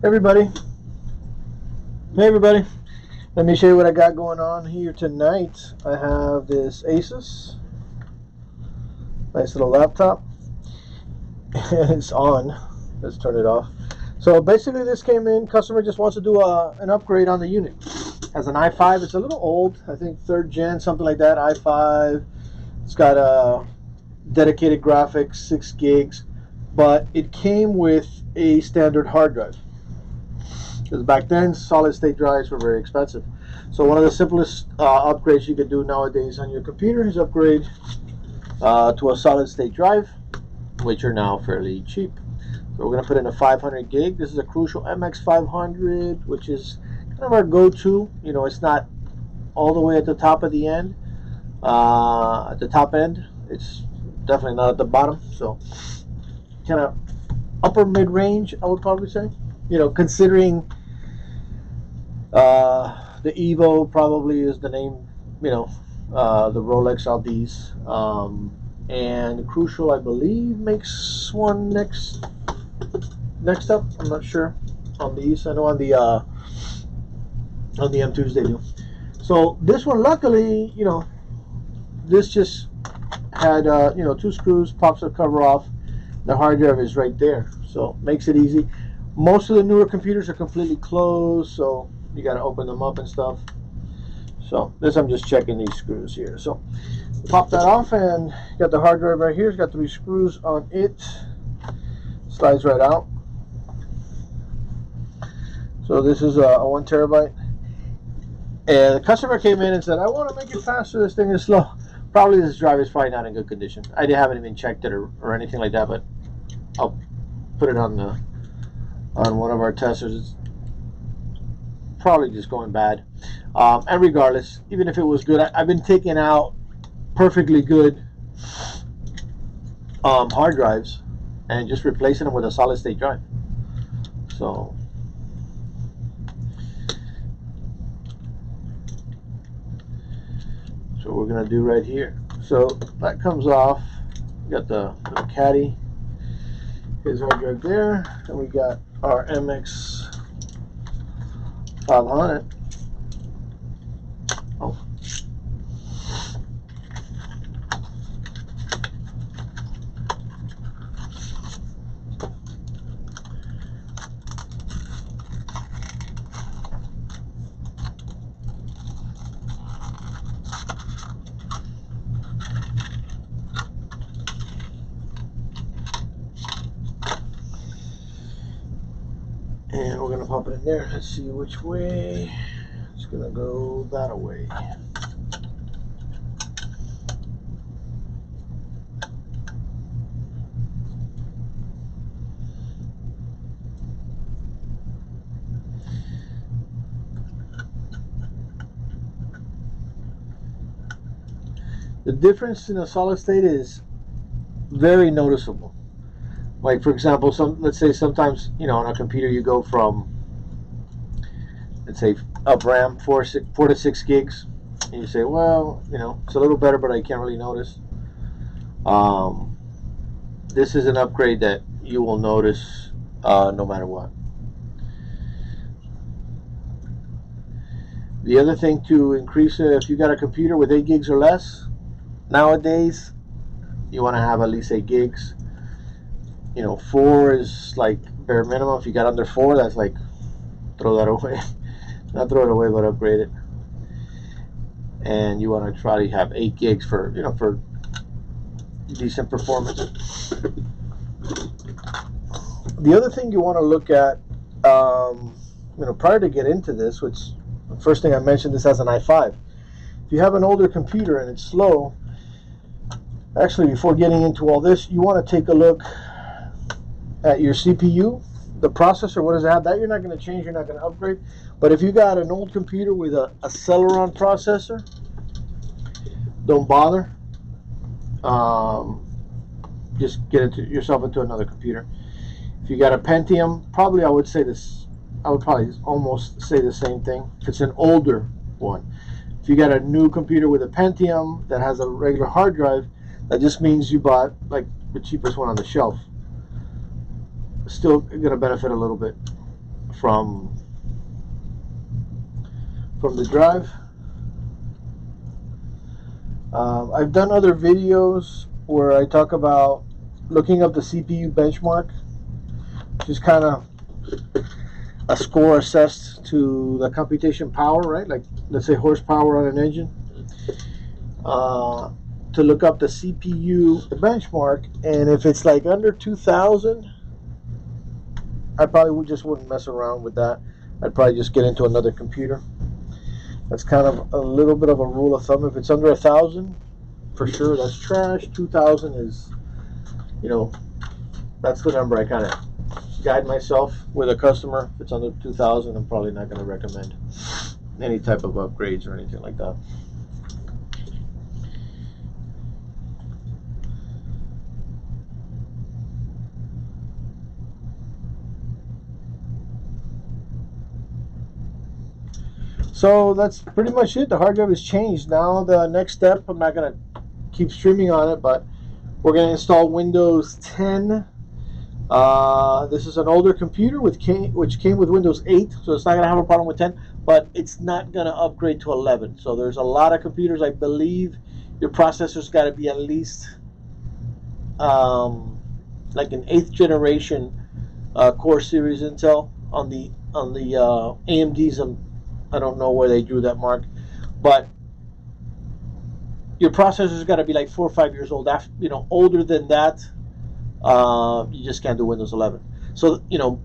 Everybody, hey everybody, let me show you what I got going on here tonight. I have this Asus, nice little laptop, and it's on. Let's turn it off. So basically this came in, customer just wants to do an upgrade on the unit. Has an i5, it's a little old, I think 3rd gen, something like that, i5. It's got a dedicated graphics, 6 gigs, but it came with a standard hard drive. Because back then, solid state drives were very expensive. So one of the simplest upgrades you can do nowadays on your computer is upgrade to a solid state drive, which are now fairly cheap. So we're going to put in a 500 gig. This is a Crucial MX500, which is kind of our go-to. You know, it's not all the way at the top of the end, at the top end. It's definitely not at the bottom. So kind of upper mid-range, I would probably say. You know, considering the Evo probably is the name, you know, the Rolex of these, and Crucial, I believe, makes one next up. I'm not sure on these. I know on the M2s they do. So this one, luckily, you know, this just had you know, 2 screws, pops the cover off. The hard drive is right there, so makes it easy. Most of the newer computers are completely closed, so you got to open them up and stuff. So this, I'm just checking these screws here. So pop that off, and you got the hard drive right here. It's got 3 screws on it. Slides right out. So this is a 1 terabyte. And the customer came in and said, I want to make it faster. This thing is slow. Probably this drive is probably not in good condition. I haven't even checked it or anything like that, but I'll put it on one of our testers. It's probably just going bad. And regardless, even if it was good, I've been taking out perfectly good hard drives and just replacing them with a solid state drive. So we're gonna do right here. So that comes off. We got the little caddy. Here's our drive there, and we got our MX 500. Oh. And we're gonna pop it in there. Let's see which way. It's gonna go that way. The difference in a solid state is very noticeable. Like, for example, let's say sometimes, you know, on a computer you go from, let's say, up RAM 4 to 6 gigs, and you say, well, you know, it's a little better, but I can't really notice. This is an upgrade that you will notice no matter what. The other thing to increase it, if you got a computer with 8 gigs or less, nowadays you want to have at least 8 gigs. You know, 4 is like bare minimum. If you got under 4, that's like, throw that away. Not throw it away, but upgrade it. And you want to try to have 8 gigs for, you know, for decent performance. The other thing you want to look at, you know, prior to get into this, which the first thing I mentioned, this has an i5. If you have an older computer and it's slow, actually, before getting into all this, you want to take a look at your CPU, the processor. What does it have? That you're not going to change, you're not going to upgrade. But if you got an old computer with a Celeron processor, don't bother. Just get yourself into another computer. If you got a Pentium, probably I would probably almost say the same thing. If it's an older one. If you got a new computer with a Pentium that has a regular hard drive, that just means you bought like the cheapest one on the shelf. Still going to benefit a little bit from the drive. I've done other videos where I talk about looking up the CPU benchmark, which is kind of a score assessed to the computation power, right? Like, let's say horsepower on an engine. To look up the CPU benchmark, and if it's like under 2,000, I probably just wouldn't mess around with that. I'd probably just get into another computer. That's kind of a little bit of a rule of thumb. If it's under 1,000, for sure, that's trash. 2,000 is, you know, that's the number I kind of guide myself with a customer. If it's under 2,000, I'm probably not going to recommend any type of upgrades or anything like that. So that's pretty much it. The hard drive has changed. Now the next step, I'm not going to keep streaming on it, but we're going to install Windows 10. This is an older computer which came with Windows 8, so it's not going to have a problem with 10, but it's not going to upgrade to 11. So there's a lot of computers, I believe your processor's got to be at least like an 8th generation Core Series Intel. On the AMDs, I don't know where they drew that mark, but your processor's got to be like 4 or 5 years old. After, you know, older than that, you just can't do Windows 11. So, you know,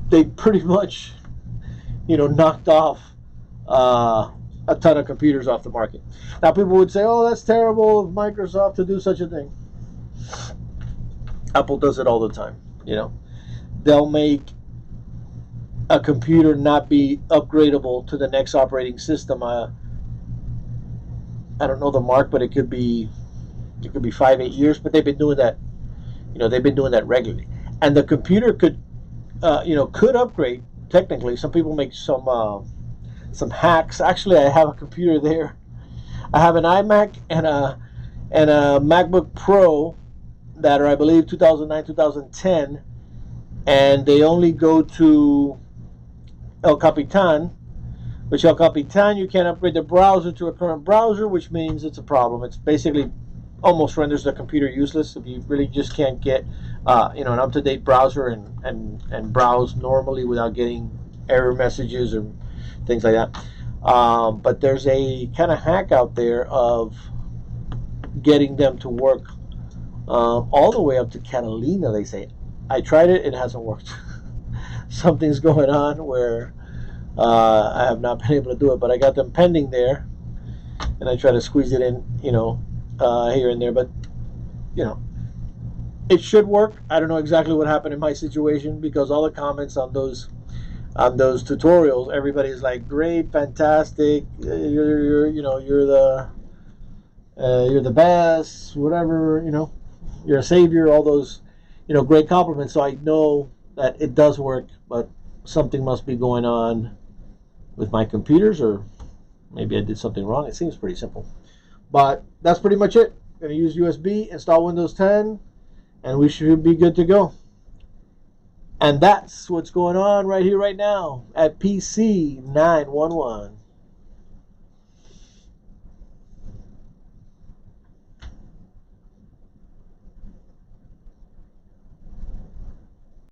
they pretty much, you know, knocked off a ton of computers off the market. Now, people would say, "Oh, that's terrible of Microsoft to do such a thing." Apple does it all the time. You know, they'll make a computer not be upgradable to the next operating system. I don't know the mark, but it could be 5-8 years. But they've been doing that. You know, they've been doing that regularly, and the computer could, you know, could upgrade technically. Some people make some hacks. Actually, I have a computer there. I have an iMac and a MacBook Pro that are, I believe, 2009, 2010, and they only go to El Capitan, which El Capitan, you can't upgrade the browser to a current browser, which means it's a problem. It's basically almost renders the computer useless if you really just can't get you know, an up-to-date browser and browse normally without getting error messages or things like that. But there's a kind of hack out there of getting them to work all the way up to Catalina, they say. I tried it, it hasn't worked. Something's going on where I have not been able to do it, but I got them pending there, and I try to squeeze it in, you know, here and there, but you know, it should work. I don't know exactly what happened in my situation, because all the comments on those tutorials, everybody's like, "Great, fantastic, you're you know, you're the best, whatever, you know, you're a savior," all those, you know, great compliments. So I know that it does work, but something must be going on with my computers, or maybe I did something wrong. It seems pretty simple, but that's pretty much it. Going to use USB, install Windows 10, and we should be good to go. And that's what's going on right here, right now at PC 911.